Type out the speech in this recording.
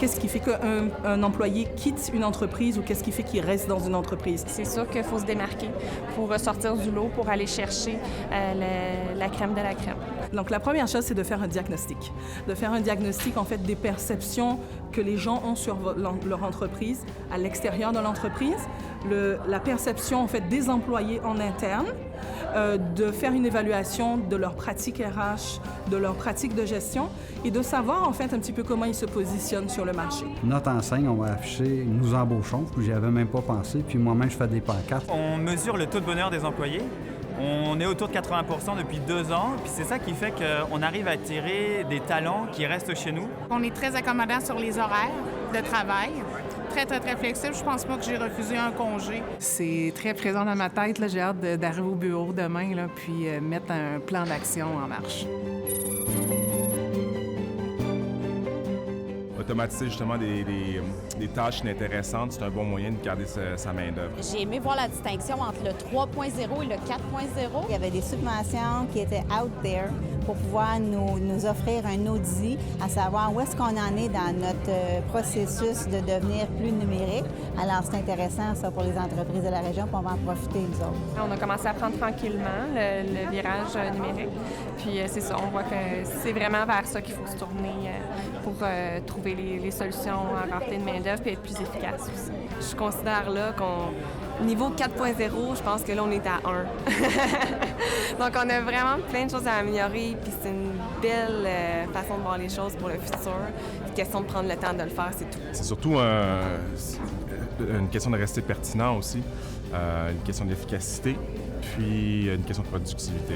Qu'est-ce qui fait qu'un employé quitte une entreprise ou qu'est-ce qui fait qu'il reste dans une entreprise? C'est sûr qu'il faut se démarquer pour sortir du lot, pour aller chercher la crème de la crème. Donc, la première chose, c'est de faire un diagnostic. De faire un diagnostic, en fait, des perceptions que les gens ont sur leur entreprise, à l'extérieur de l'entreprise, la perception, en fait, des employés en interne, de faire une évaluation de leurs pratiques RH, de leurs pratiques de gestion et de savoir, en fait, un petit peu comment ils se positionnent sur le marché. Notre enseigne, on va afficher « Nous embauchons », puis j'y avais même pas pensé, puis moi-même, je fais des pancartes. On mesure le taux de bonheur des employés. On est autour de 80% depuis 2 ans, puis c'est ça qui fait qu'on arrive à attirer des talents qui restent chez nous. On est très accommodant sur les horaires de travail. Très, très, très flexible. Je pense pas que j'ai refusé un congé. C'est très présent dans ma tête. Là. J'ai hâte d'arriver au bureau demain, là, puis mettre un plan d'action en marche. Automatiser justement des tâches inintéressantes, c'est un bon moyen de garder sa main-d'œuvre. J'ai aimé voir la distinction entre le 3.0 et le 4.0. Il y avait des subventions qui étaient out there pour pouvoir nous offrir un audit, à savoir où est-ce qu'on en est dans notre processus de devenir plus numérique. Alors, c'est intéressant, ça, pour les entreprises de la région, puis on va en profiter, nous autres. On a commencé à prendre tranquillement le virage numérique. Puis c'est ça, on voit que c'est vraiment vers ça qu'il faut se tourner pour trouver les solutions en rareté de main-d'œuvre et être plus efficace aussi. Je considère là niveau 4.0, je pense que là, on est à 1. Donc, on a vraiment plein de choses à améliorer, puis c'est une belle façon de voir les choses pour le futur. C'est une question de prendre le temps de le faire, c'est tout. C'est surtout une question de rester pertinent aussi, une question d'efficacité, puis une question de productivité.